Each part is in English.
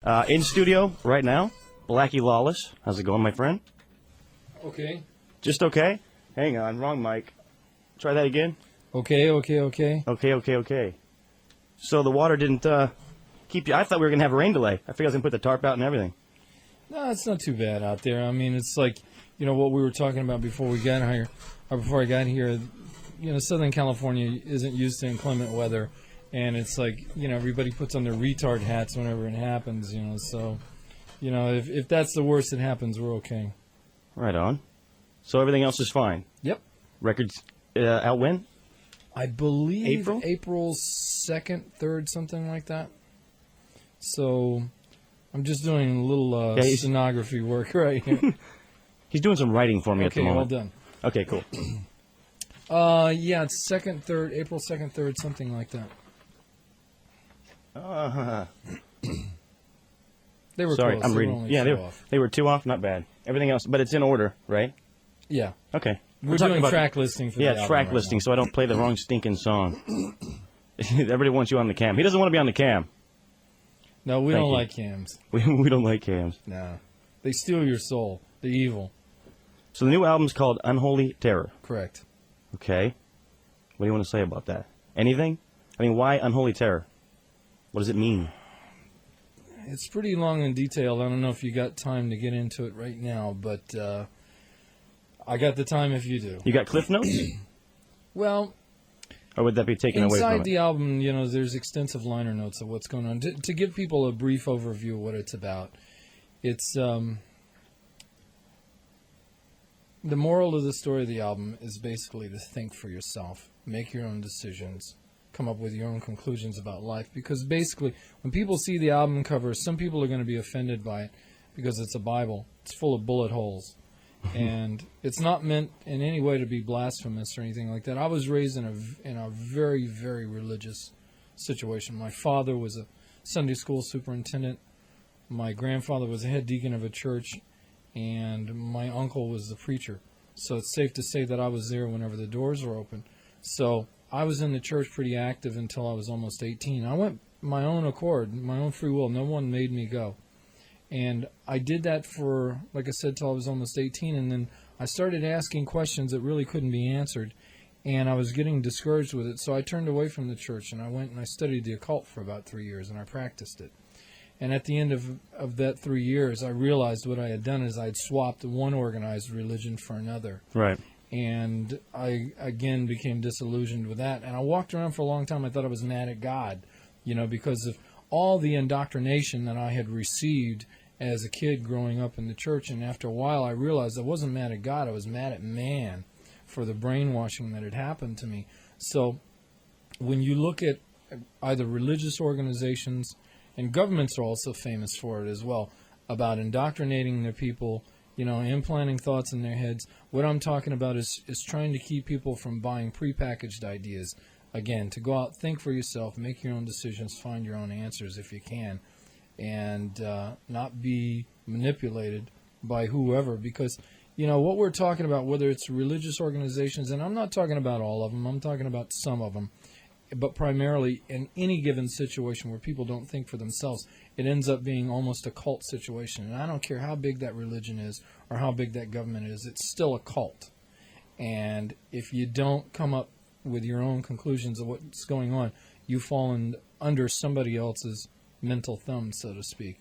In studio right now, Blackie Lawless. How's it going, my friend? Okay. Just okay? Hang on, wrong mic. Try that again. Okay. Okay. So the water didn't keep you... I thought we were going to have a rain delay. I figured I was going to put the tarp out and everything. No, it's not too bad out there. I mean, it's like, what we were talking about before we got here, or before I got here. Southern California isn't used to inclement weather, and it's like, everybody puts on their retard hats whenever it happens, so, if that's the worst that happens, we're okay. Right on. So everything else is fine? Yep. Records out when? I believe April 2nd, 3rd, something like that. So I'm just doing a little stenography work right here. He's doing some writing for me at the moment. Okay, well done. Okay, cool. Yeah, it's 2nd, 3rd, April 2nd, 3rd, something like that. They were Sorry, close. I'm they reading. Were only Yeah, two off. they were 2 off. Not bad. Everything else, but it's in order, right? Yeah. Okay. We're doing track listing for the album track right listing, now. so I don't play the wrong stinking song. Everybody wants you on the cam. He doesn't want to be on the cam. No, we Thank don't you. like cams. We don't like cams. No. They steal your soul. The evil. So the new album's called Unholy Terror. Correct. Okay. What do you want to say about that? Anything? I mean, why Unholy Terror? What does it mean? It's pretty long and detailed. I don't know if you got time to get into it right now, but I got the time if you do. You got Cliff Notes? Well, or would that be taken away from it? Inside the album, there's extensive liner notes of what's going on. To give people a brief overview of what it's about, it's... the moral of the story of the album is basically to think for yourself, make your own decisions, come up with your own conclusions about life. Because basically, when people see the album cover, some people are going to be offended by it because it's a Bible. It's full of bullet holes. And it's not meant in any way to be blasphemous or anything like that. I was raised in a very, very religious situation. My father was a Sunday school superintendent. My grandfather was a head deacon of a church. And my uncle was the preacher. So it's safe to say that I was there whenever the doors were open. So I was in the church pretty active until I was almost 18. I went my own accord, my own free will. No one made me go. And I did that for, like I said, till I was almost 18. And then I started asking questions that really couldn't be answered. And I was getting discouraged with it. So I turned away from the church and I went and I studied the occult for about 3 years and I practiced it. And at the end of that 3 years, I realized what I had done is I'd swapped one organized religion for another. Right. And I, again, became disillusioned with that. And I walked around for a long time. I thought I was mad at God, because of all the indoctrination that I had received as a kid growing up in the church. And after a while, I realized I wasn't mad at God. I was mad at man for the brainwashing that had happened to me. So when you look at either religious organizations, and governments are also famous for it as well, about indoctrinating their people, implanting thoughts in their heads. What I'm talking about is trying to keep people from buying prepackaged ideas. Again, to go out, think for yourself, make your own decisions, find your own answers if you can, and not be manipulated by whoever. Because, what we're talking about, whether it's religious organizations, and I'm not talking about all of them, I'm talking about some of them, but primarily in any given situation where people don't think for themselves, it ends up being almost a cult situation. And I don't care how big that religion is or how big that government is, it's still a cult. And if you don't come up with your own conclusions of what's going on, you fall under somebody else's mental thumb, so to speak.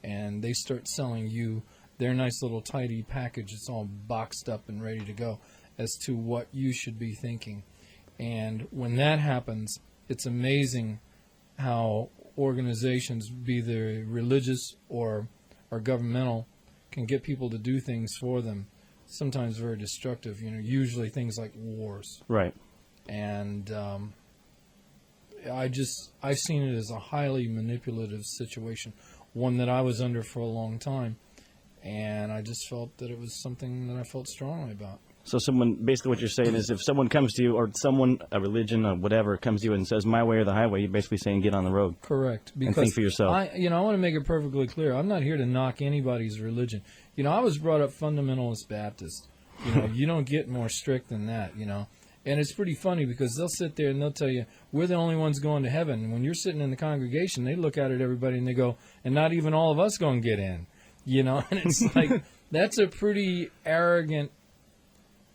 And they start selling you their nice little tidy package. It's all boxed up and ready to go as to what you should be thinking. And when that happens, it's amazing how organizations, be they religious or governmental, can get people to do things for them, sometimes very destructive, usually things like wars. Right. And I've seen it as a highly manipulative situation, one that I was under for a long time, and I just felt that it was something that I felt strongly about. So basically what you're saying is if someone comes to you, or someone, a religion or whatever, comes to you and says, my way or the highway, you're basically saying get on the road. Correct. And think for yourself. I want to make it perfectly clear. I'm not here to knock anybody's religion. I was brought up fundamentalist Baptist. You don't get more strict than that, And it's pretty funny because they'll sit there and they'll tell you, we're the only ones going to heaven. And when you're sitting in the congregation, they look out at everybody and they go, and not even all of us going to get in. You know, and it's like, that's a pretty arrogant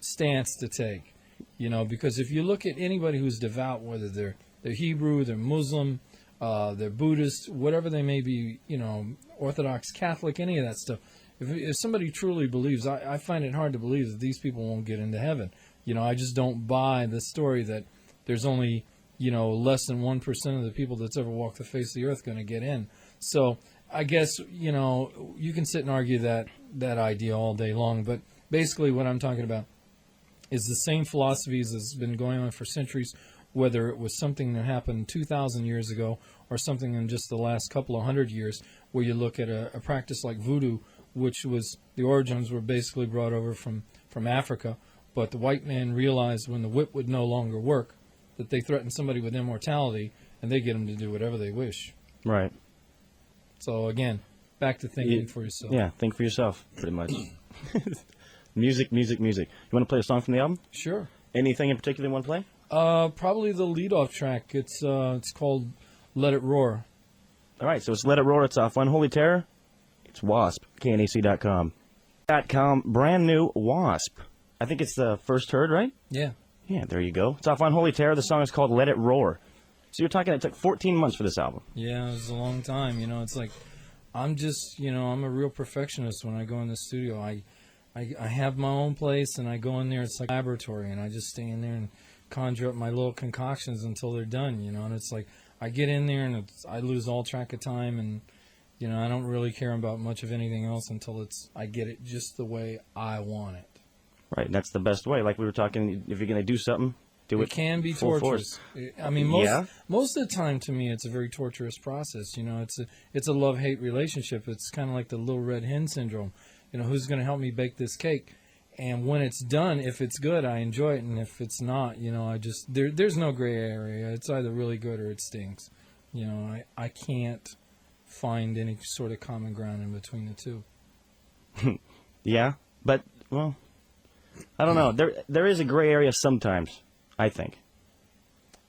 stance to take. You know, because if you look at anybody who's devout, whether they're Hebrew, they're Muslim, they're Buddhist, whatever they may be, you know, Orthodox, Catholic, any of that stuff. If somebody truly believes, I find it hard to believe that these people won't get into heaven. You know, I just don't buy the story that there's only, you know, less than 1% of the people that's ever walked the face of the earth going to get in. So I guess, you know, you can sit and argue that idea all day long. But basically what I'm talking about is the same philosophies that's been going on for centuries, whether it was something that happened 2,000 years ago or something in just the last couple of hundred years, where you look at a practice like voodoo, which was, the origins were basically brought over from Africa. But the white man realized when the whip would no longer work, that they threatened somebody with immortality, and they get them to do whatever they wish. Right. So, again, back to thinking for yourself. Yeah, think for yourself, pretty much. Music. You want to play a song from the album? Sure. Anything in particular you want to play? Probably the lead-off track. It's called Let It Roar. All right, so it's Let It Roar. It's off Unholy Terror. It's WASP, KNAC.com. Brand new WASP. I think it's the first heard, right? Yeah. Yeah, there you go. It's off Unholy Terror. The song is called Let It Roar. So you're talking, it took 14 months for this album. Yeah, it was a long time. You know, it's like, I'm just, you know, I'm a real perfectionist when I go in the studio. I have my own place, and I go in there. It's like a laboratory, and I just stay in there and conjure up my little concoctions until they're done, you know. And it's like, I get in there, and I lose all track of time, and, you know, I don't really care about much of anything else until I get it just the way I want it. Right, that's the best way. Like we were talking, if you're going to do something, do it. It can be full torturous. force. I mean, most of the time, to me, it's a very torturous process. You know, it's a love-hate relationship. It's kind of like the little red hen syndrome. You know, who's going to help me bake this cake? And when it's done, if it's good, I enjoy it, and if it's not, you know, there's no gray area. It's either really good or it stinks. You know, I can't find any sort of common ground in between the two. Yeah, but, well, I don't know. There is a gray area sometimes, I think.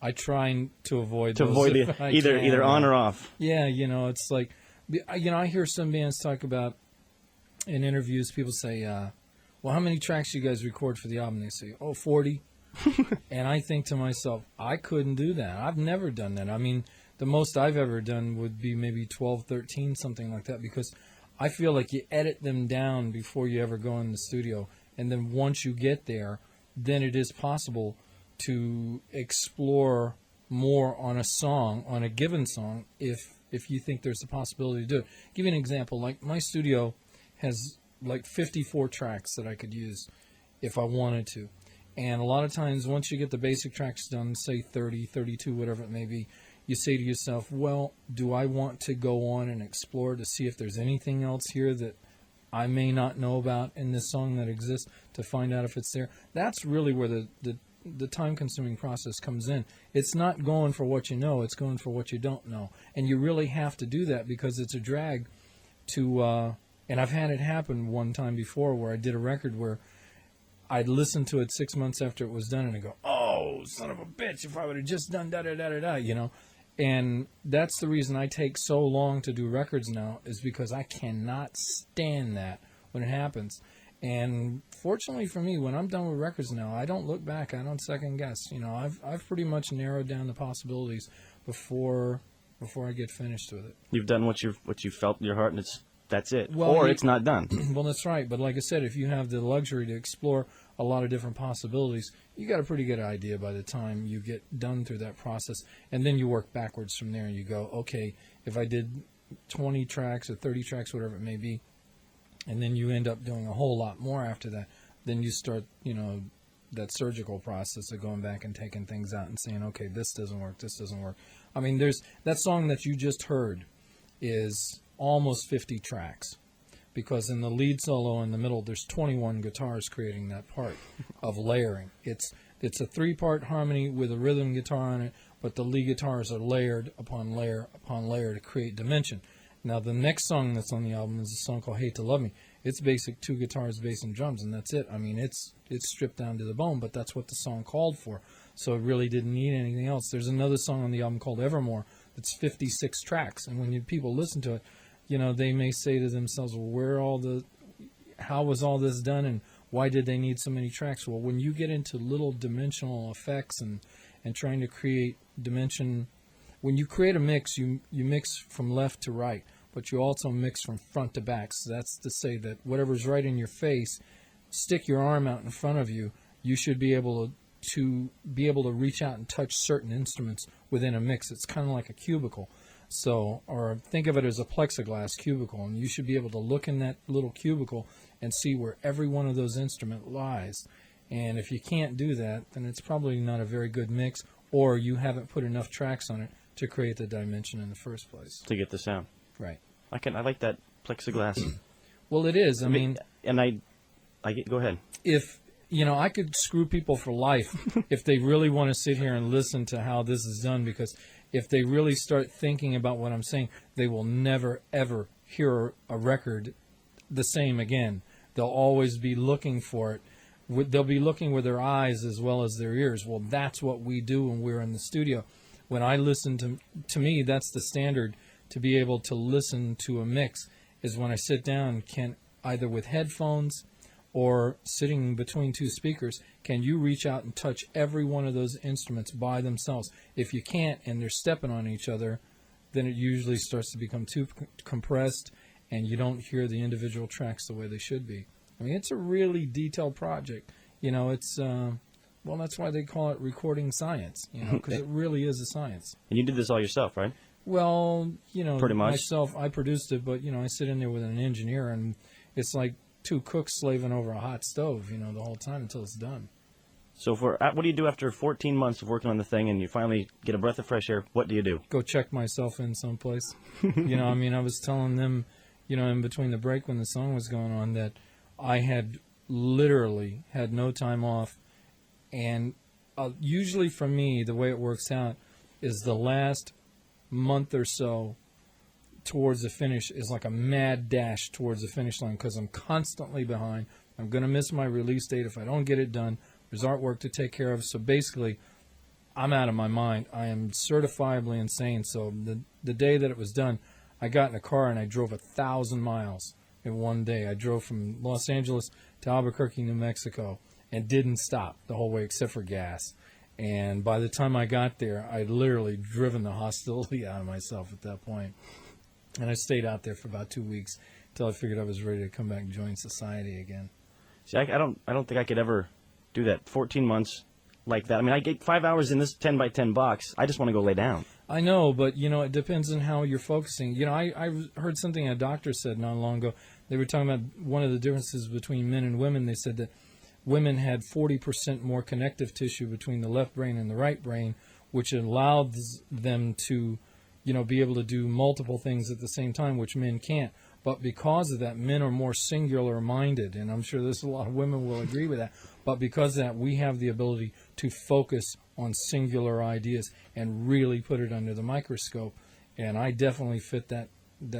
I try to avoid either on or off. Yeah, you know, it's like, you know, I hear some bands talk about in interviews, people say, well, how many tracks you guys record for the album? They say, 40. And I think to myself, I couldn't do that. I've never done that. I mean, the most I've ever done would be maybe 12, 13, something like that, because I feel like you edit them down before you ever go in the studio. And then once you get there, then it is possible to explore more on a song, on a given song, if you think there's a possibility to do it. Give you an example. Like, my studio has like 54 tracks that I could use if I wanted to. And a lot of times, once you get the basic tracks done, say 30, 32, whatever it may be, you say to yourself, well, do I want to go on and explore to see if there's anything else here that I may not know about in this song that exists, to find out if it's there? That's really where the time-consuming process comes in. It's not going for what you know, it's going for what you don't know. And you really have to do that, because it's a drag to... and I've had it happen one time before where I did a record where I'd listen to it 6 months after it was done, and I go, oh, son of a bitch, if I would have just done da-da-da-da-da, you know. And that's the reason I take so long to do records now, is because I cannot stand that when it happens. And fortunately for me, when I'm done with records now, I don't look back. I don't second guess. You know, I've pretty much narrowed down the possibilities before I get finished with it. You've done what you felt in your heart, and that's it. Well, or it's not done. Well, that's right. But like I said, if you have the luxury to explore a lot of different possibilities, you got a pretty good idea by the time you get done through that process. And then you work backwards from there, and you go, okay, if I did 20 tracks or 30 tracks, whatever it may be, and then you end up doing a whole lot more after that, then you start, you know, that surgical process of going back and taking things out and saying, okay, this doesn't work, this doesn't work. I mean, there's that song that you just heard is almost 50 tracks, because in the lead solo in the middle, there's 21 guitars creating that part of layering. It's a 3-part harmony with a rhythm guitar on it, but the lead guitars are layered upon layer upon layer to create dimension. Now, the next song that's on the album is a song called Hate to Love Me. It's basic 2 guitars, bass, and drums, and that's it. I mean, it's stripped down to the bone, but that's what the song called for. So it really didn't need anything else. There's another song on the album called Evermore that's 56 tracks, and when people listen to it, they may say to themselves, well, how was all this done, and why did they need so many tracks? Well, when you get into little dimensional effects and trying to create dimension, when you create a mix, you mix from left to right, but you also mix from front to back. So that's to say that whatever's right in your face, stick your arm out in front of you, you should be able to reach out and touch certain instruments within a mix. It's kind of like a cubicle. So, or think of it as a plexiglass cubicle, and you should be able to look in that little cubicle and see where every one of those instruments lies. And if you can't do that, then it's probably not a very good mix, or you haven't put enough tracks on it to create the dimension in the first place. To get the sound. Right. I like that plexiglass. Well, it is. I mean, go ahead. If I could screw people for life if they really want to sit here and listen to how this is done, because if they really start thinking about what I'm saying, they will never, ever hear a record the same again. They'll always be looking for it. They'll be looking with their eyes as well as their ears. Well, that's what we do when we're in the studio. When I listen to me, that's the standard to be able to listen to a mix, is when I sit down, either with headphones or sitting between 2 speakers, can you reach out and touch every one of those instruments by themselves? If you can't and they're stepping on each other, then it usually starts to become too compressed and you don't hear the individual tracks the way they should be. I mean, it's a really detailed project. It's, that's why they call it recording science, because it really is a science. And you did this all yourself, right? Well, pretty much. Myself, I produced it, but, I sit in there with an engineer, and it's like 2 cooks slaving over a hot stove, the whole time until it's done. So what do you do after 14 months of working on the thing and you finally get a breath of fresh air? What do you do? Go check myself in someplace. I was telling them, in between the break when the song was going on, that I had literally had no time off. And usually for me, the way it works out is the last month or so towards the finish is like a mad dash towards the finish line, because I'm constantly behind. I'm going to miss my release date if I don't get it done. There's artwork to take care of. So basically, I'm out of my mind. I am certifiably insane. So the day that it was done, I got in a car and I drove 1,000 miles in one day. I drove from Los Angeles to Albuquerque, New Mexico, and didn't stop the whole way except for gas. And by the time I got there, I'd literally driven the hostility out of myself at that point. And I stayed out there for about 2 weeks until I figured I was ready to come back and join society again. See, I don't think I could ever do that. 14 months like that. I mean, I get 5 hours in this 10 by 10 box. I just want to go lay down. I know, but, it depends on how you're focusing. I heard something a doctor said not long ago. They were talking about one of the differences between men and women. They said that women had 40% more connective tissue between the left brain and the right brain, which allows them to, be able to do multiple things at the same time, which men can't. But because of that, men are more singular-minded, and I'm sure there's a lot of women will agree with that. But because of that, we have the ability to focus on singular ideas and really put it under the microscope. And I definitely fit that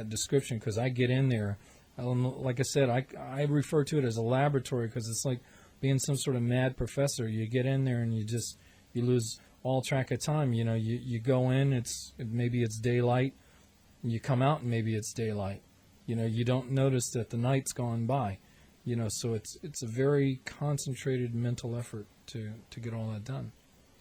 description, because I get in there. Like I said, I refer to it as a laboratory, because it's like being some sort of mad professor. You get in there and you lose all track of time. You go in, maybe it's daylight, and you come out and maybe it's daylight. You don't notice that the night's gone by. So it's a very concentrated mental effort to get all that done.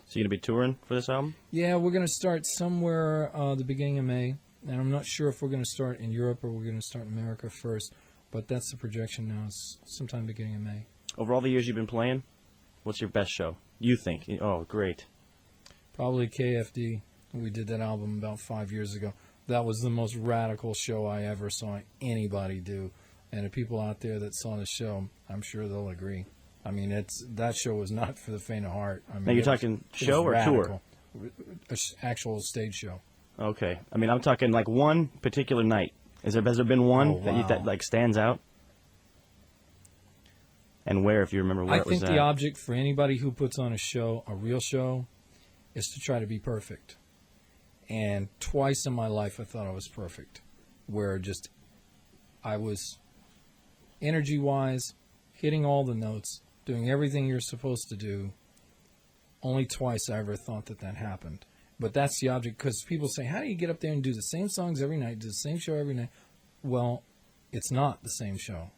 So you're going to be touring for this album? Yeah, we're going to start somewhere the beginning of May. And I'm not sure if we're going to start in Europe or we're going to start in America first. But that's the projection now, is sometime beginning of May. Over all the years you've been playing, what's your best show? You think? Oh, great. Probably KFD. We did that album about 5 years ago. That was the most radical show I ever saw anybody do. And the people out there that saw the show, I'm sure they'll agree. I mean, that show was not for the faint of heart. I mean, now you're talking show or radical. tour? Actual stage show. Okay. I mean, I'm talking like one particular night. Has there been one that like stands out? And where, if you remember where it was at? I think the object for anybody who puts on a show, a real show, is to try to be perfect. And twice in my life I thought I was perfect. where just I was energy-wise hitting all the notes, doing everything you're supposed to do. Only twice I ever thought that happened. But that's the object, because people say, how do you get up there and do the same songs every night, do the same show every night? Well, it's not the same show,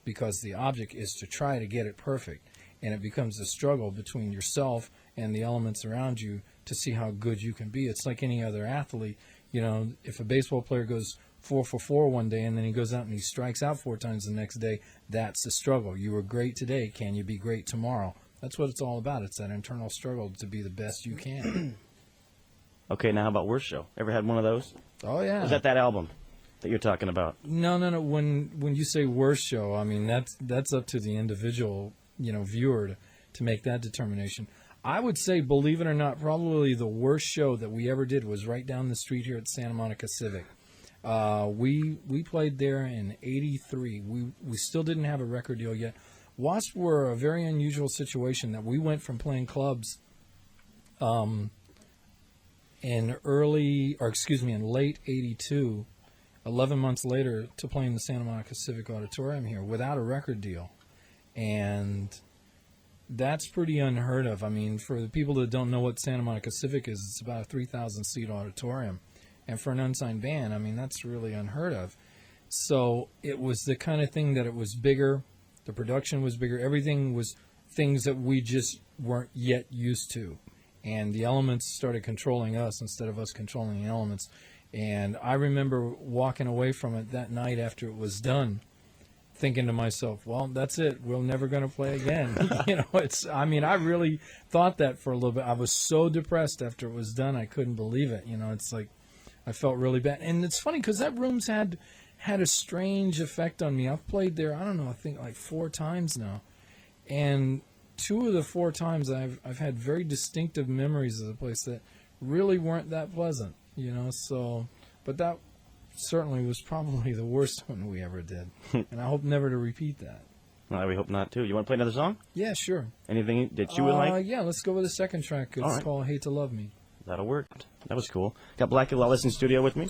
because the object is to try to get it perfect. And it becomes a struggle between yourself and the elements around you to see how good you can be. It's like any other athlete. You know, if a baseball player goes 4 for 4 one day and then he goes out and he strikes out 4 times the next day, that's the struggle. You were great today. Can you be great tomorrow? That's what it's all about. It's that internal struggle to be the best you can. Okay, now how about Worst Show? Ever had one of those? Oh, yeah. Was that album that you're talking about? No. When you say Worst Show, I mean, that's up to the individual, viewer to make that determination. I would say, believe it or not, probably the worst show that we ever did was right down the street here at Santa Monica Civic. We played there in '83. We still didn't have a record deal yet. W.A.S.P were a very unusual situation that we went from playing clubs in late '82, 11 months later, to playing the Santa Monica Civic Auditorium here without a record deal. And that's pretty unheard of. I mean, for the people that don't know what Santa Monica Civic is, it's about a 3,000-seat auditorium. And for an unsigned band, I mean, that's really unheard of. So it was the kind of thing that it was bigger. The production was bigger. Everything was things that we just weren't yet used to. And the elements started controlling us instead of us controlling the elements. And I remember walking away from it that night after it was done, thinking to myself, well, that's it. We're never going to play again. I really thought that for a little bit. I was so depressed after it was done, I couldn't believe it. It's like I felt really bad. And it's funny because that room's had a strange effect on me. I've played there, I don't know, I think like 4 times now. And 2 of the 4 times I've had very distinctive memories of the place that really weren't that pleasant, but that certainly was probably the worst one we ever did. And I hope never to repeat that. Well, we hope not, too. You want to play another song? Yeah, sure. Anything that you would like? Yeah, let's go with the second track. It's called Hate to Love Me. That'll work. That was cool. Got Blackie Lawless in studio with me.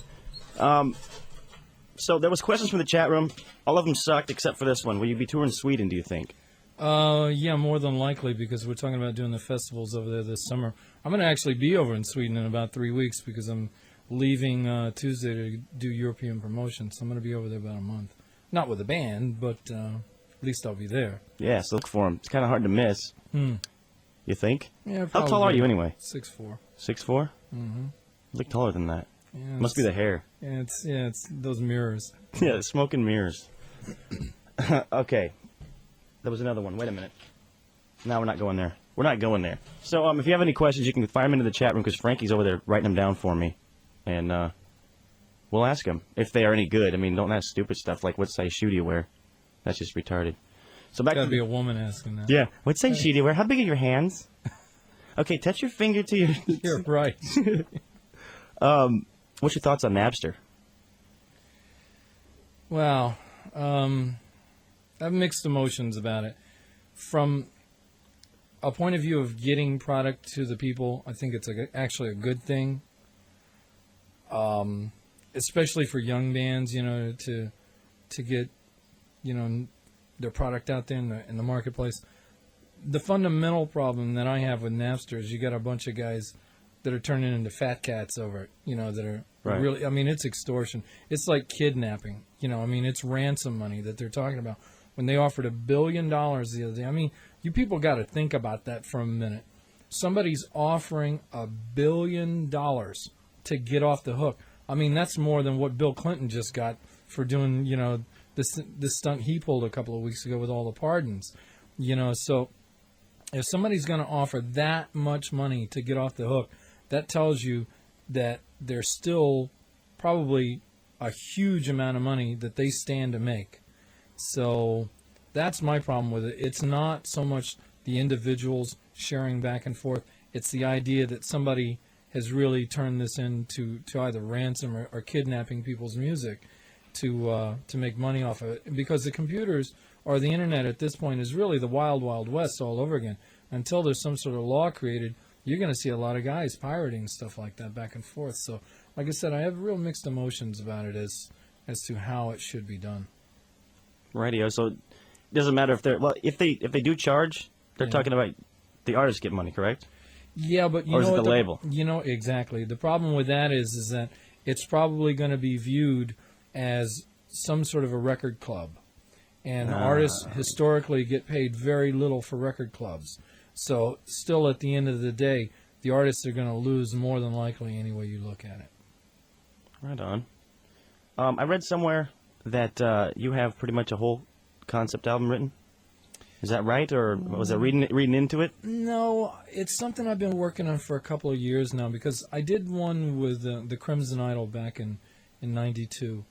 So there was questions from the chat room. All of them sucked except for this one. Will you be touring Sweden, do you think? Yeah, more than likely, because we're talking about doing the festivals over there this summer. I'm going to actually be over in Sweden in about 3 weeks because I'm leaving Tuesday to do European promotion. So I'm going to be over there about a month. Not with the band, but at least I'll be there. Yeah, so look for him. It's kind of hard to miss. You think? Yeah, How tall are you anyway? 6'4". 6'4"? Mm-hmm. You look taller than that. Yeah, must be the hair. Yeah, it's those mirrors. Yeah, smoke and mirrors. Okay. There was another one. Wait a minute. No, we're not going there. We're not going there. So if you have any questions, you can fire them into the chat room because Frankie's over there writing them down for me. And we'll ask them if they are any good. I mean, don't ask stupid stuff like what size shoe do you wear. That's just retarded. So back Gotta to be a woman asking that. Yeah. What size shoe do you wear? How big are your hands? Okay, touch your finger to your... You're right. What's your thoughts on Napster? Well, I have mixed emotions about it. From a point of view of getting product to the people, I think it's actually a good thing. Especially for young bands, to get, their product out there in the marketplace. The fundamental problem that I have with Napster is you got a bunch of guys that are turning into fat cats over it, that are really, it's extortion. It's like kidnapping, it's ransom money that they're talking about. When they offered $1 billion the other day, you people got to think about that for a minute. Somebody's offering $1 billion to get off the hook. That's more than what Bill Clinton just got for doing, this stunt he pulled a couple of weeks ago with all the pardons. So if somebody's going to offer that much money to get off the hook, that tells you that there's still probably a huge amount of money that they stand to make. So that's my problem with it. It's not so much the individuals sharing back and forth. It's the idea that somebody has really turned this into either ransom or kidnapping people's music to make money off of it. Because the computers or the internet at this point is really the wild, wild west all over again. Until there's some sort of law created, you're going to see a lot of guys pirating stuff like that back and forth. So, like I said, I have real mixed emotions about it as as to how it should be done. Radio. So it doesn't matter if they're if they do charge, they're Yeah. talking about the artists get money, correct? Yeah, but you Or know is it what the label? You know exactly. The problem with that is that it's probably going to be viewed as some sort of a record club, and artists historically get paid very little for record clubs. So still, at the end of the day, the artists are going to lose more than likely any way you look at it. Right on. I read somewhere that you have pretty much a whole concept album written. Is that right, or was I reading into it? No, it's something I've been working on for a couple of years now, because I did one with the Crimson Idol back in '92,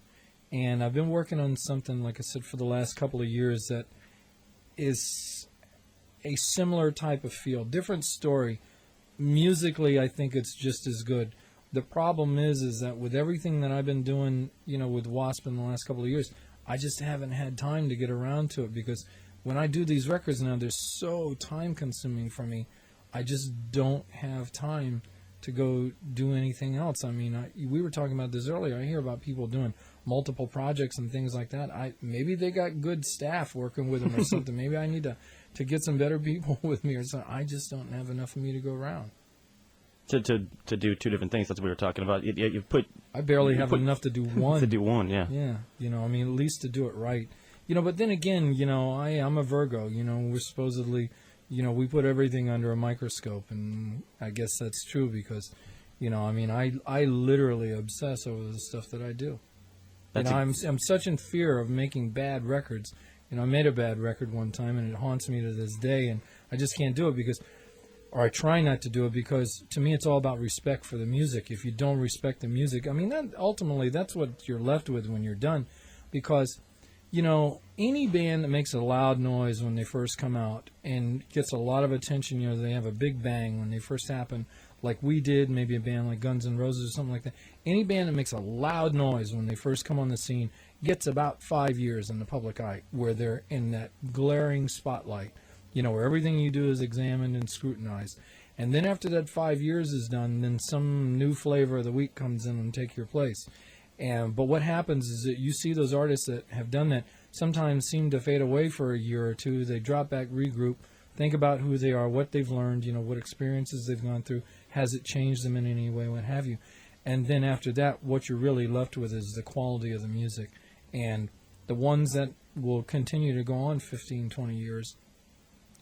and I've been working on something, like I said, for the last couple of years that is a similar type of feel, different story. Musically, I think it's just as good. The problem is that with everything that I've been doing, with W.A.S.P in the last couple of years, I just haven't had time to get around to it, because when I do these records now, they're so time-consuming for me. I just don't have time to go do anything else. I mean, we were talking about this earlier. I hear about people doing multiple projects and things like that. Maybe they got good staff working with them or something. Maybe I need to get some better people with me or something. I just don't have enough of me to go around. To do two different things. That's what we were talking about. You put. I barely have enough to do one. To do one, yeah. Yeah, I mean, at least to do it right. But then again, I'm a Virgo. We're supposedly, we put everything under a microscope, and I guess that's true because, I mean, I literally obsess over the stuff that I do. I'm such in fear of making bad records. I made a bad record one time, and it haunts me to this day, and I just can't do it or I try not to do it, because to me it's all about respect for the music. If you don't respect the music, I mean, ultimately that's what you're left with when you're done, because any band that makes a loud noise when they first come out and gets a lot of attention, they have a big bang when they first happen, like we did, maybe a band like Guns N' Roses or something like that. Any band that makes a loud noise when they first come on the scene gets about 5 years in the public eye, where they're in that glaring spotlight, where everything you do is examined and scrutinized. And then after that 5 years is done, then some new flavor of the week comes in and take your place. But what happens is that you see those artists that have done that sometimes seem to fade away for a year or two. They drop back, regroup, think about who they are, what they've learned, what experiences they've gone through, has it changed them in any way, what have you. And then after that, what you're really left with is the quality of the music. And the ones that will continue to go on 15, 20 years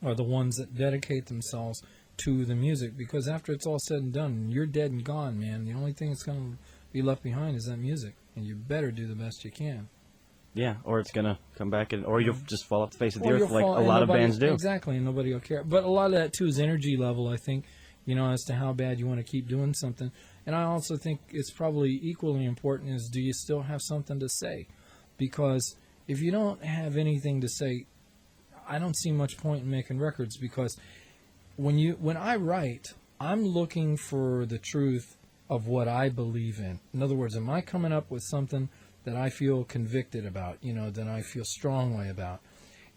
are the ones that dedicate themselves to the music. Because after it's all said and done, you're dead and gone, man. The only thing that's going to be left behind is that music, and you better do the best you can. Yeah, or it's gonna come back, or you'll just fall off the face of the Or earth, you'll like fall- a and lot of nobody- bands do. Exactly, and nobody will care. But a lot of that too is energy level, I think, as to how bad you want to keep doing something. And I also think it's probably equally important is, do you still have something to say? Because if you don't have anything to say, I don't see much point in making records, because when I write, I'm looking for the truth of what I believe in. In other words, am I coming up with something that I feel convicted about, that I feel strongly about?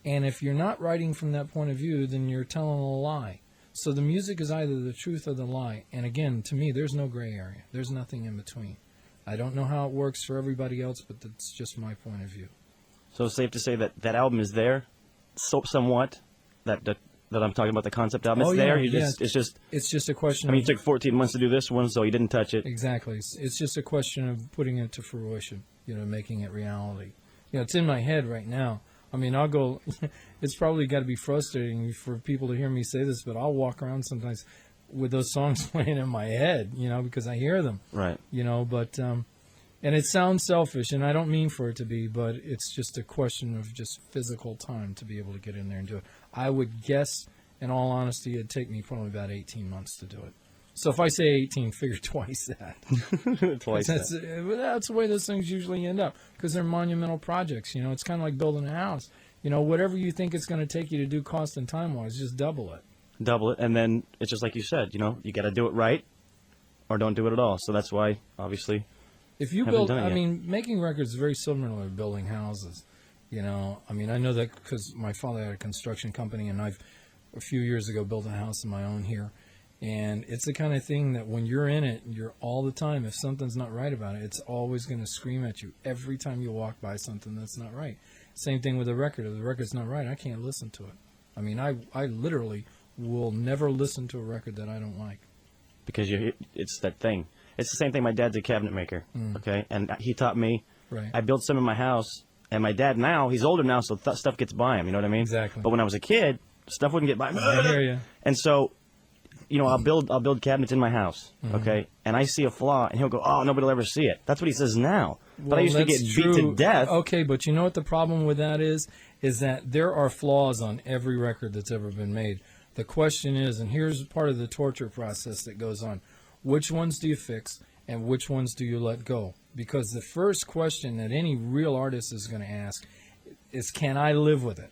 And if you're not writing from that point of view, then you're telling a lie. So the music is either the truth or the lie. And again, to me, there's no gray area. There's nothing in between. I don't know how it works for everybody else, but that's just my point of view. So it's safe to say that album is there, somewhat. That I'm talking about, the concept album. It's there. It's just a question. I mean, you took 14 months to do this one, so you didn't touch it. Exactly. It's just a question of putting it to fruition. Making it reality. It's in my head right now. I mean, I'll go. It's probably got to be frustrating for people to hear me say this, but I'll walk around sometimes with those songs playing in my head, because I hear them. Right. But and it sounds selfish, and I don't mean for it to be, but it's just a question of just physical time to be able to get in there and do it. I would guess, in all honesty, it'd take me probably about 18 months to do it. So if I say 18, figure twice that. That's the way those things usually end up, because they're monumental projects. It's kind of like building a house. Whatever you think it's going to take you to do cost and time-wise, just double it. Double it, and then it's just like you said, you got to do it right or don't do it at all. So that's why, obviously, if you build, I mean, making records is very similar to building houses. I mean, I know that because my father had a construction company, and I've, a few years ago, built a house of my own here. And it's the kind of thing that when you're in it, you're all the time, if something's not right about it, it's always going to scream at you every time you walk by something that's not right. Same thing with a record. If the record's not right, I can't listen to it. I mean, I literally will never listen to a record that I don't like. Because it's that thing. It's the same thing. My dad's a cabinet maker, okay? And he taught me. Right. I built some in my house, and my dad now, he's older now, so stuff gets by him, you know what I mean? Exactly. But when I was a kid, stuff wouldn't get by me. I hear you. And so, I'll build cabinets in my house, okay? And I see a flaw, and he'll go, "Oh, nobody will ever see it." That's what he says now. But I used to get beat to death. Okay, but you know what the problem with that is that there are flaws on every record that's ever been made. The question is, and here's part of the torture process that goes on, which ones do you fix and which ones do you let go? Because the first question that any real artist is going to ask is, can I live with it?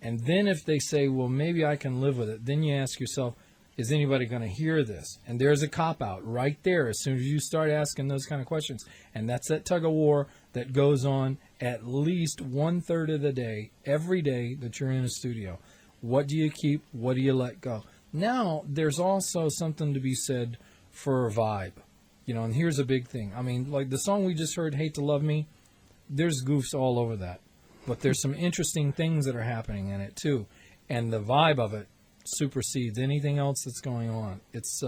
And then if they say, well, maybe I can live with it, then you ask yourself, is anybody going to hear this? And there's a cop-out right there as soon as you start asking those kind of questions. And that's that tug-of-war that goes on at least 1/3 of the day, every day that you're in a studio. What do you keep? What do you let go? Now, there's also something to be said for a vibe. And here's a big thing. I mean, like the song we just heard, Hate to Love Me, there's goofs all over that. But there's some interesting things that are happening in it, too. And the vibe of it supersedes anything else that's going on. It's,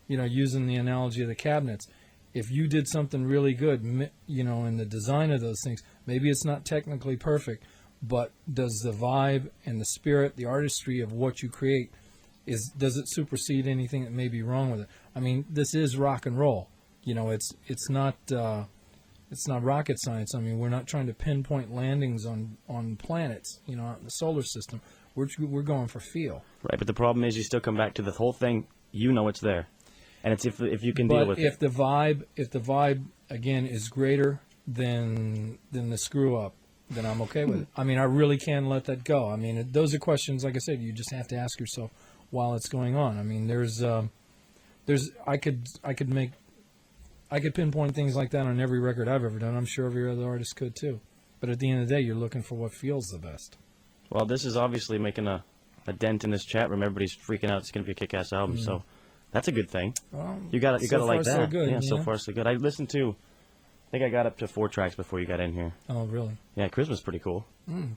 using the analogy of the cabinets. If you did something really good, in the design of those things, maybe it's not technically perfect, but does the vibe and the spirit, the artistry of what you create, does it supersede anything that may be wrong with it? I mean, this is rock and roll. It's not rocket science. I mean, we're not trying to pinpoint landings on planets, out in the solar system. We're going for feel. Right, but the problem is you still come back to the whole thing. It's there, and it's if you can deal with it. But if the vibe again is greater than the screw up, then I'm okay with it. I mean, I really can let that go. I mean, those are questions, like I said, you just have to ask yourself while it's going on. I mean, I could pinpoint things like that on every record I've ever done. I'm sure every other artist could too. But at the end of the day, you're looking for what feels the best. Well, this is obviously making a dent in this chat room. Everybody's freaking out. It's going to be a kick-ass album, so that's a good thing. Well, you got to like that. So good, yeah, so far so good. I think I got up to 4 tracks before you got in here. Oh, really? Yeah, Charisma's pretty cool.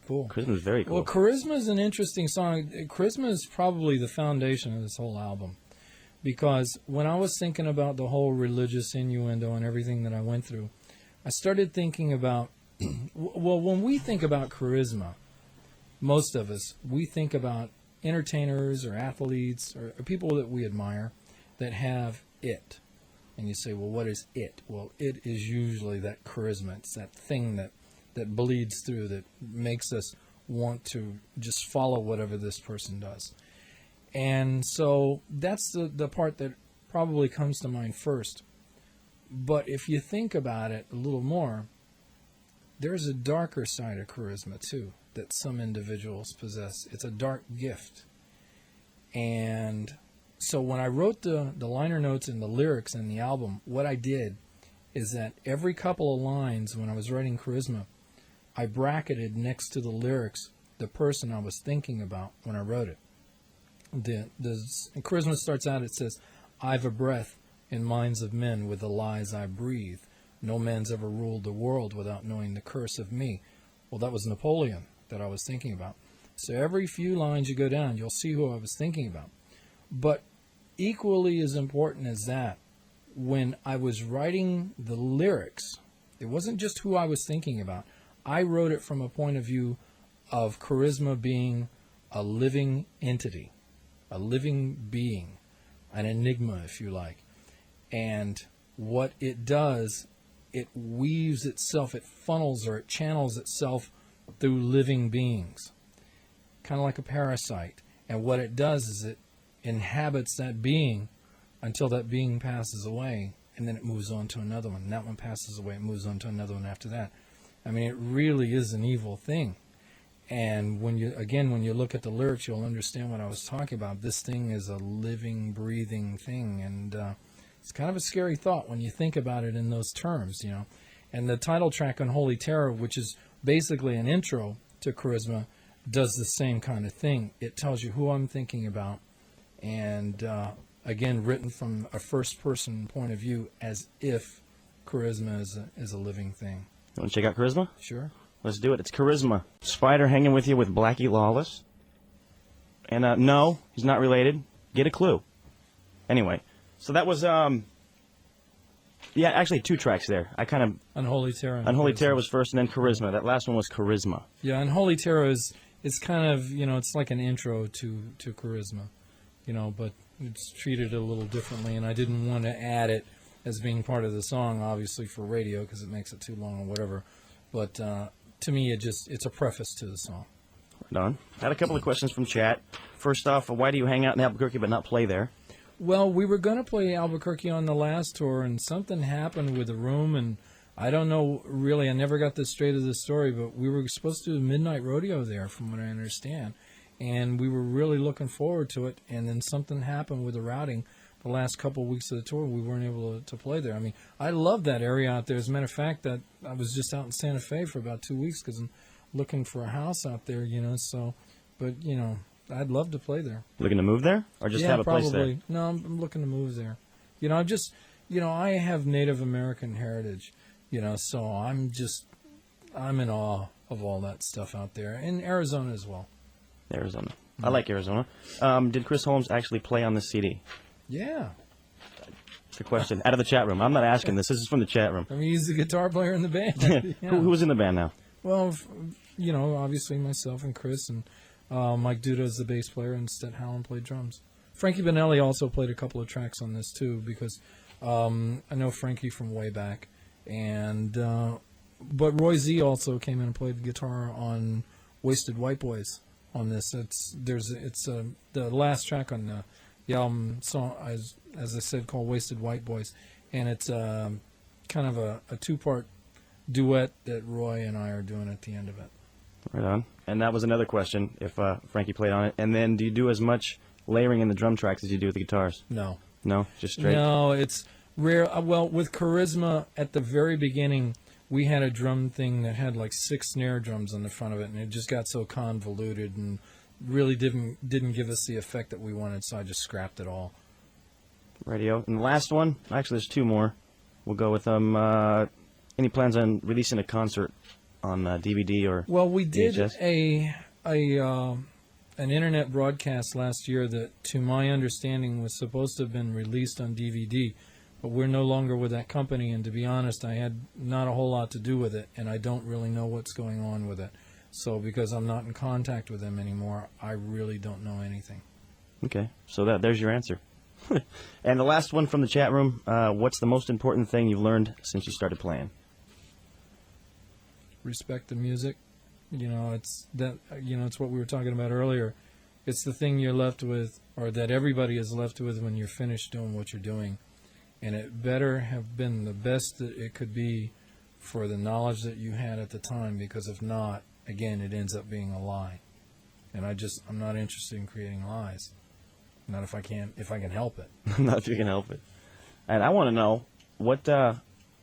Cool. Charisma's very cool. Well, Charisma's an interesting song. Charisma is probably the foundation of this whole album. Because when I was thinking about the whole religious innuendo and everything that I went through, I started thinking about, well, when we think about charisma, most of us, we think about entertainers or athletes or people that we admire that have it. And you say, well, what is it? Well, it is usually that charisma. It's that thing that bleeds through, that makes us want to just follow whatever this person does. And so that's the part that probably comes to mind first. But if you think about it a little more, there's a darker side of charisma too that some individuals possess. It's a dark gift. And so when I wrote the liner notes and the lyrics in the album, what I did is that every couple of lines when I was writing Charisma, I bracketed next to the lyrics the person I was thinking about when I wrote it. The Charisma starts out, it says, I've a breath in minds of men with the lies I breathe. No man's ever ruled the world without knowing the curse of me. Well, that was Napoleon that I was thinking about. So every few lines you go down, you'll see who I was thinking about. But equally as important as that, when I was writing the lyrics, it wasn't just who I was thinking about. I wrote it from a point of view of charisma being a living entity, a living being, an enigma, if you like. And what it does, it weaves itself, it funnels or it channels itself through living beings, kind of like a parasite. And what it does is it inhabits that being until that being passes away, and then it moves on to another one. And that one passes away, it moves on to another one after that. I mean, it really is an evil thing. And when you look at the lyrics, you'll understand what I was talking about. This thing is a living, breathing thing, and it's kind of a scary thought when you think about it in those terms, you know. And the title track on Holy Terror, which is basically an intro to Charisma, does the same kind of thing. It tells you who I'm thinking about, and again, written from a first-person point of view, as if charisma is a living thing. You want to check out Charisma? Sure. Let's do it. It's Charisma. Spider hanging with you with Blackie Lawless. And no, he's not related. Get a clue. Anyway, so that was yeah, actually 2 tracks there. I kind of Unholy Terror. Unholy Terror was first, and then Charisma. That last one was Charisma. Yeah, Unholy Terror is kind of, it's like an intro to Charisma, but it's treated a little differently, and I didn't want to add it as being part of the song, obviously for radio because it makes it too long or whatever. But to me, it's a preface to the song. Done. I had a couple of questions from chat. First off, why do you hang out in Albuquerque but not play there? Well, we were going to play Albuquerque on the last tour, and something happened with the room, and I don't know, really, I never got the straight of the story, but we were supposed to do a midnight rodeo there, from what I understand, and we were really looking forward to it, and then something happened with the routing the last couple of weeks of the tour. We weren't able to play there. I mean, I love that area out there. As a matter of fact, that I was just out in Santa Fe for about 2 weeks because I'm looking for a house out there, so, but, I'd love to play there. Looking to move there? Or just have a place there? No, I'm looking to move there. I'm just, I have Native American heritage, so I'm in awe of all that stuff out there. And Arizona as well. Arizona. I like Arizona. Did Chris Holmes actually play on this CD? Yeah. It's a question. Out of the chat room. I'm not asking this. This is from the chat room. I mean, he's the guitar player in the band. Yeah. Who's in the band now? Well, obviously myself and Chris, and Mike Duda is the bass player, and Stet Howland played drums. Frankie Benelli also played a couple of tracks on this, too, because I know Frankie from way back. And but Roy Z also came in and played guitar on Wasted White Boys on this. It's the last track on the album song, as I said, called Wasted White Boys. And it's kind of a 2-part duet that Roy and I are doing at the end of it. Right on. And that was another question, if Frankie played on it. And then do you do as much layering in the drum tracks as you do with the guitars? No. No? Just straight? No, it's rare. Well, with Charisma, at the very beginning, we had a drum thing that had like 6 snare drums on the front of it, and it just got so convoluted and really didn't give us the effect that we wanted, so I just scrapped it all. Radio. And the last one, actually there's 2 more. We'll go with them. Any plans on releasing a concert on DVD or Well, we did VHS? an internet broadcast last year that, to my understanding, was supposed to have been released on DVD, but we're no longer with that company, and to be honest, I had not a whole lot to do with it, and I don't really know what's going on with it. So because I'm not in contact with them anymore, I really don't know anything. Okay, so there's your answer. And the last one from the chat room, what's the most important thing you've learned since you started playing? Respect the music. It's what we were talking about earlier. It's the thing you're left with, or that everybody is left with when you're finished doing what you're doing. And it better have been the best that it could be for the knowledge that you had at the time, because if not, again, it ends up being a lie. And I'm not interested in creating lies. Not if I can help it. Not if you can help it. And I want to know,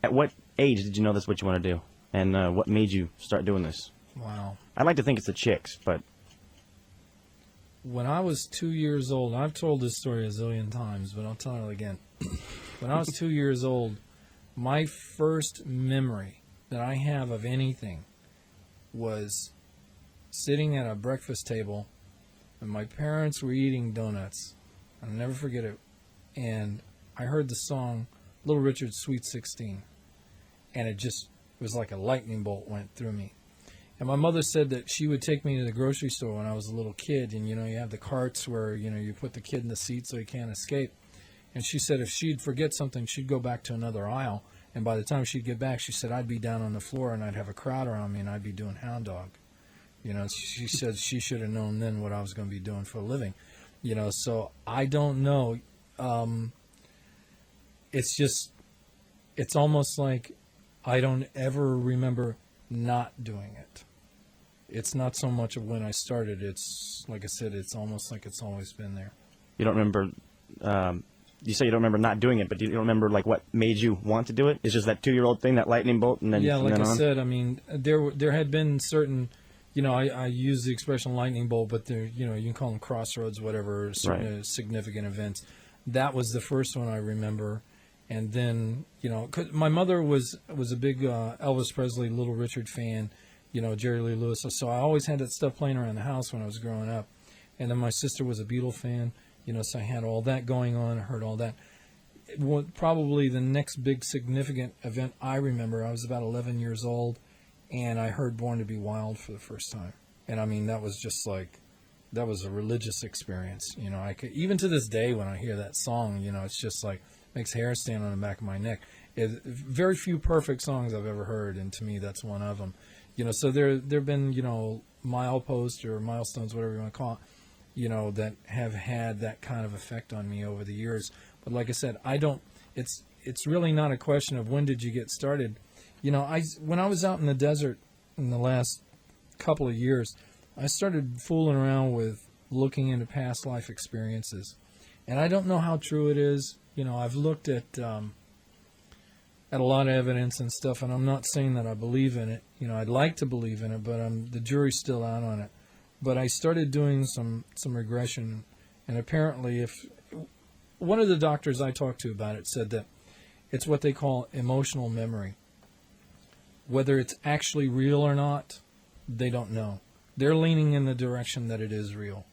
at what age did you know that's what you want to do? And what made you start doing this? Wow. I'd like to think it's the chicks, but... When I was 2 years old, I've told this story a zillion times, but I'll tell it again. When I was 2 years old, my first memory that I have of anything was sitting at a breakfast table, and my parents were eating donuts. I'll never forget it. And I heard the song Little Richard's Sweet 16, and it was like a lightning bolt went through me. And my mother said that she would take me to the grocery store when I was a little kid, and you have the carts where you put the kid in the seat so he can't escape. And she said if she'd forget something, she'd go back to another aisle, and by the time she'd get back, she said I'd be down on the floor and I'd have a crowd around me and I'd be doing hound dog. She said she should have known then what I was going to be doing for a living. So I don't know. It's almost like I don't ever remember not doing it. It's not so much of when I started. It's, like I said, it's almost like it's always been there. You don't remember, you say you don't remember not doing it, but you don't remember like what made you want to do it? It's just that 2-year-old thing, that lightning bolt, and then yeah, from like then I on? said, I mean, there had been certain, I use the expression lightning bolt, but there, you can call them crossroads, whatever, certain significant events that was the first one I remember. And then, 'cause my mother was a big Elvis Presley, Little Richard fan, Jerry Lee Lewis. So I always had that stuff playing around the house when I was growing up. And then my sister was a Beatle fan, so I had all that going on. I heard all that. Probably the next big significant event I remember, I was about 11 years old, and I heard Born to Be Wild for the first time. And I mean, that was just like, that was a religious experience. Even to this day when I hear that song, it's just like, makes hair stand on the back of my neck. Very few perfect songs I've ever heard, and to me, that's one of them. So there've been, mileposts or milestones, whatever you want to call it, that have had that kind of effect on me over the years. But like I said, it's really not a question of when did you get started. When I was out in the desert in the last couple of years, I started fooling around with looking into past life experiences. And I don't know how true it is. I've looked at a lot of evidence and stuff, and I'm not saying that I believe in it. I'd like to believe in it, but the jury's still out on it. But I started doing some regression, and apparently if one of the doctors I talked to about it said that it's what they call emotional memory. Whether it's actually real or not, they don't know. They're leaning in the direction that it is real.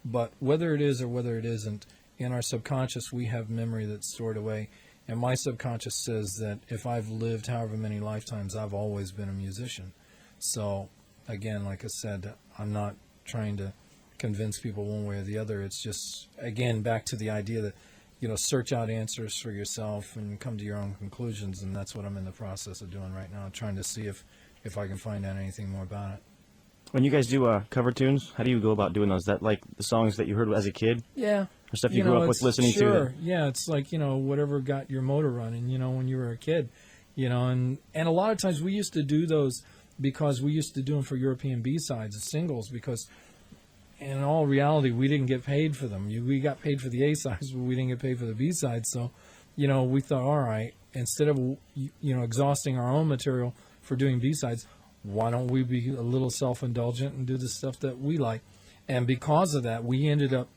But whether it is or whether it isn't, in our subconscious we have memory that's stored away. And my subconscious says that if I've lived however many lifetimes, I've always been a musician. So, again, like I said, I'm not trying to convince people one way or the other. It's just, again, back to the idea that, search out answers for yourself and come to your own conclusions. And that's what I'm in the process of doing right now, trying to see if I can find out anything more about it. When you guys do cover tunes, how do you go about doing those? Is that like the songs that you heard as a kid? Yeah. Or stuff you grew up with listening to? Sure. Yeah, it's like, whatever got your motor running, when you were a kid. And a lot of times we used to do those because we used to do them for European B-sides and singles, because in all reality, we didn't get paid for them. We got paid for the A-sides, but we didn't get paid for the B-sides. So, we thought, all right, instead of, exhausting our own material for doing B-sides, why don't we be a little self-indulgent and do the stuff that we like? And because of that, we ended up,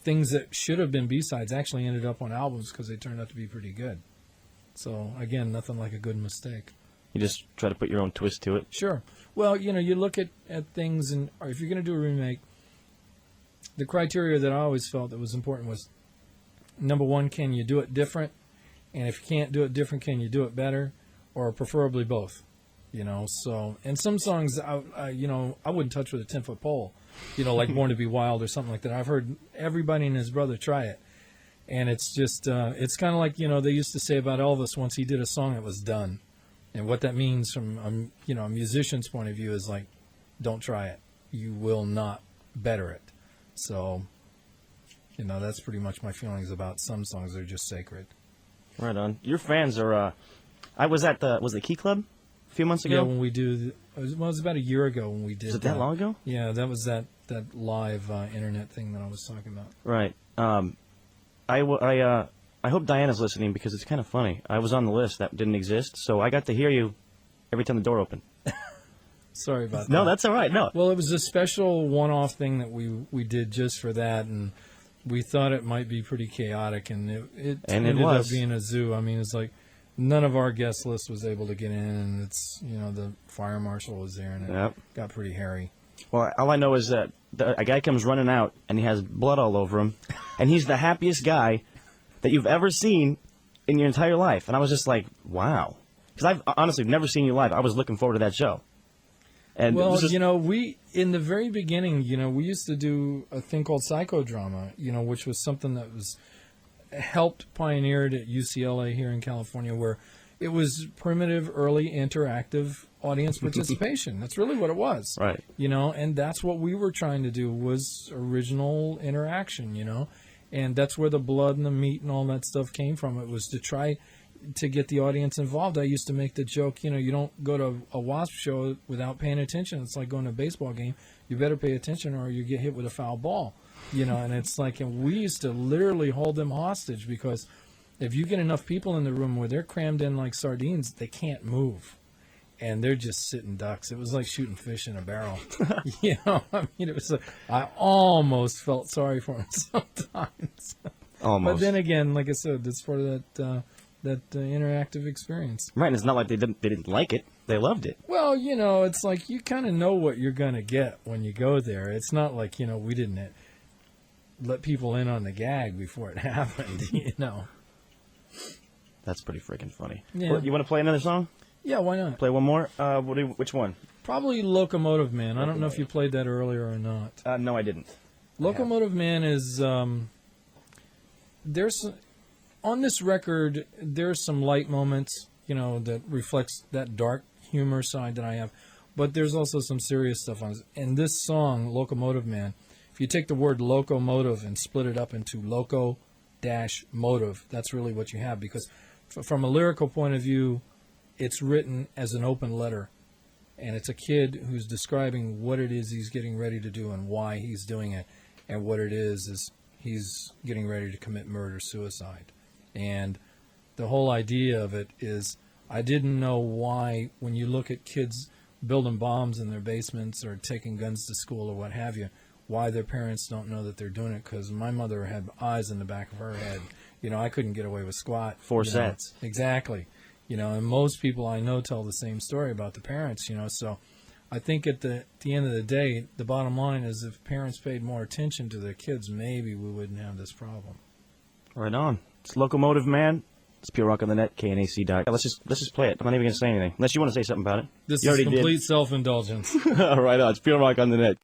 things that should have been B-sides actually ended up on albums because they turned out to be pretty good. So, again, nothing like a good mistake. You just try to put your own twist to it? Sure. Well, you look at things, and if you're going to do a remake, the criteria that I always felt that was important was, number one, can you do it different? And if you can't do it different, can you do it better? Or preferably both. So, and some songs, I wouldn't touch with a 10-foot pole, like Born to Be Wild or something like that. I've heard everybody and his brother try it. And it's just, it's kind of like, they used to say about Elvis, once he did a song, it was done. And what that means from, a musician's point of view is like, don't try it. You will not better it. So, that's pretty much my feelings about some songs. They're just sacred. Right on. Your fans are, I was at was it Key Club a few months ago? Yeah, when we do, it was about a year ago when we did. Was it that long ago? Yeah, that was that live internet thing that I was talking about. Right. I hope Diana's listening because it's kind of funny. I was on the list that didn't exist, so I got to hear you every time the door opened. Sorry about that. No, that's all right. No. Well, it was a special one-off thing that we did just for that, and we thought it might be pretty chaotic, and it ended up being a zoo. I mean, it's like none of our guest list was able to get in, and it's the fire marshal was there, and it got pretty hairy. Well, all I know is that a guy comes running out, and he has blood all over him, and he's the happiest guy that you've ever seen in your entire life. And I was just like, wow. Because I've honestly never seen you live. I was looking forward to that show. And well, we, in the very beginning, we used to do a thing called psychodrama, which was something that was helped pioneered at UCLA here in California, where it was primitive, early, interactive audience participation. That's really what it was. Right. And that's what we were trying to do was original interaction, And that's where the blood and the meat and all that stuff came from. It was to try to get the audience involved. I used to make the joke, you don't go to a WASP show without paying attention. It's like going to a baseball game. You better pay attention or you get hit with a foul ball, and it's like, and we used to literally hold them hostage because if you get enough people in the room where they're crammed in like sardines, they can't move. And they're just sitting ducks. It was like shooting fish in a barrel. It was. I almost felt sorry for them sometimes. Almost. But then again, like I said, that's part of that interactive experience. Right, and it's not like they didn't like it. They loved it. Well, it's like you kind of know what you're going to get when you go there. It's not like, we didn't let people in on the gag before it happened, That's pretty freaking funny. Yeah. Well, you want to play another song? Yeah, why not? Play one more? Which one? Probably Locomotive Man. I don't know if you played that earlier or not. No, I didn't. Locomotive Man is there's on this record there's some light moments, that reflects that dark humor side that I have, but there's also some serious stuff on it. And this song, Locomotive Man, if you take the word locomotive and split it up into loco-motive, that's really what you have, because from a lyrical point of view, it's written as an open letter. And it's a kid who's describing what it is he's getting ready to do and why he's doing it. And what it is he's getting ready to commit murder-suicide. And the whole idea of it is, I didn't know why, when you look at kids building bombs in their basements or taking guns to school or what have you, why their parents don't know that they're doing it. Because my mother had eyes in the back of her head. I couldn't get away with squat. 4 sets. Exactly. And most people I know tell the same story about the parents, So I think at the end of the day, the bottom line is if parents paid more attention to their kids, maybe we wouldn't have this problem. Right on. It's Locomotive Man. It's Pure Rock on the Net, KNAC. Let's just play it. I'm not even going to say anything. Unless you want to say something about it. This you is already complete self-indulgence. did. Right on. It's Pure Rock on the Net.